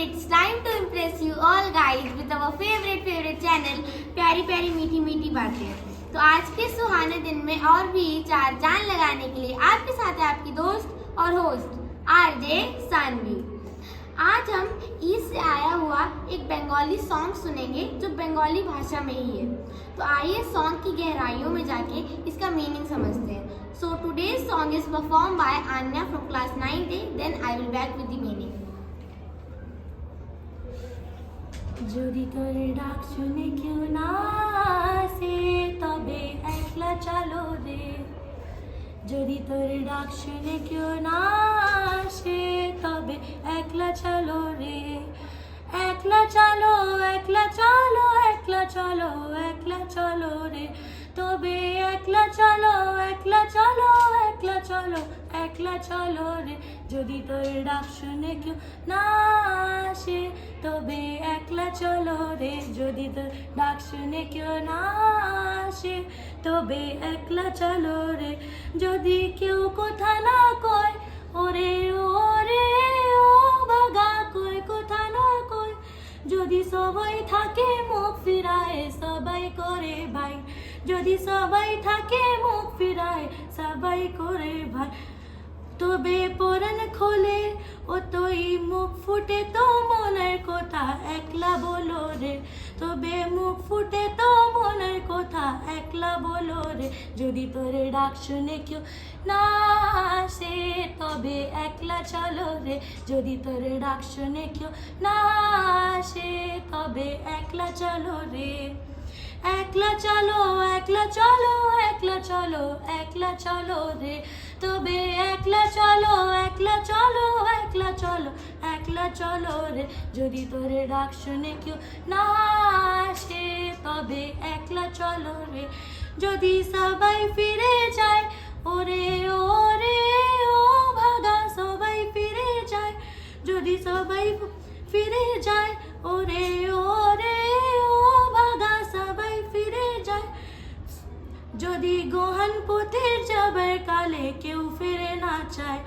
it's time to impress you all guys with our favorite channel प्यारी प्यारी मीठी मीठी बातें। तो आज के सुहाने दिन में और भी चार जान लगाने के लिए आपके साथ है आपकी दोस्त और होस्ट आरजे सानवी। आज हम ईद से आया हुआ एक बंगाली सॉन्ग सुनेंगे जो बंगाली भाषा में ही है। तो आइए सॉन्ग की गहराइयों में जाके इसका मीनिंग समझते हैं। So today's song is performed by Anya from class 9A. Then I will back with the meaning. যদি তোর ডাক শুনে কেউ না আসে তবে একলা চলো রে। যদি তোর ডাক শুনে কেউ না আসে তবে একলা চলো রে। একলা চলো একলা চলো একলা চলো একলা চলো রে। তবে একলা চলো একলা চলো একলা চলো একলা চলো রে। যদি তোর ডাক শুনে কেউ না আসে তবে একলা চলো রে। যদি তোর ডাক শুনে কেউ না আসে তবে একলা চলো রে। যদি কেউ কথা না কয় ওরে ওরে ও বাগা কয় কথা না কয়। যদি সবাই থাকে মুখ ফিরায় সবাই করে ভাই। যদি সবাই থাকে মুখ ফিরায় সবাই করে ভাই। তবে পরাণ খোলে ও তোই মুখ ফুটে তো মনের কথা একলা বলো রে। তবে মুখ ফুটে তো মনের কথা একলা বলো রে। যদি তোর ডাক শুনে কেউ না আসে তবে একলা চলো রে। যদি তোর ডাক শুনে কেউ না আসে তবে একলা চলো রে। একলা চলো একলা চলো একলা চলো একলা চলো রে। তবে একলা চলো একলা চলো একলা চলো একলা চলো রে। যদি তোর ডাক শুনে কেউ না আসে তবে একলা চলো রে। যদি সবাই ফিরে যায় ওরে ওরে ও ভাগা সবাই ফিরে যায়। যদি সবাই ফিরে যায় ওরে ওরে ও ভাগা সবাই ফিরে যায়। যদি গোহান পথে যাবার কালে কেউ ফিরে না চায়।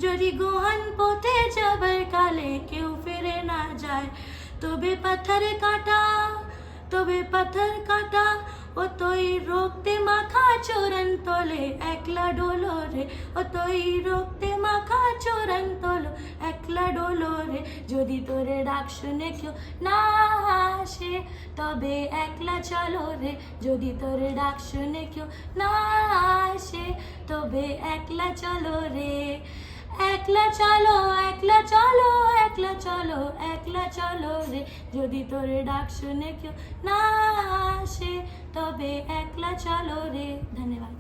যদি গোহান পথে যাবার কালে কেউ ফিরে না যায়। তবে পাথর কাটা তবে পাথর কাটা ও তোই রক্তে মাখা চোরন তোলে একলা ডোলো রে। ও তোই রক্তে মাখা চোরন তোলো একলা ডোলো রে। যদি তোরে ডাক শুনে কেউ না আসে তবে একলা চলো রে। যদি তোরে ডাক শুনে কেউ না আসে তবে একলা চলো রে। একলা চলো একলা চলো একলা চলো একলা চলো রে। যদি তোর ডাক শুনে কেউ না আসে তবে একলা চলো রে। धन्यवाद।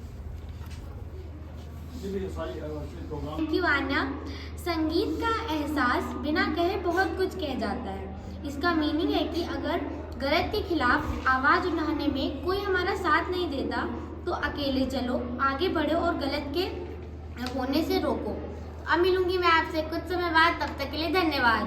Thank you Anya. संगीत का एहसास बिना कहे बहुत कुछ कह जाता है। इसका मीनिंग है कि अगर गलत के खिलाफ आवाज़ उठाने में कोई हमारा साथ नहीं देता तो अकेले चलो, आगे बढ़ो और गलत के होने से रोको। अब मिलूंगी मैं आपसे कुछ समय बाद, तब तक के लिए धन्यवाद।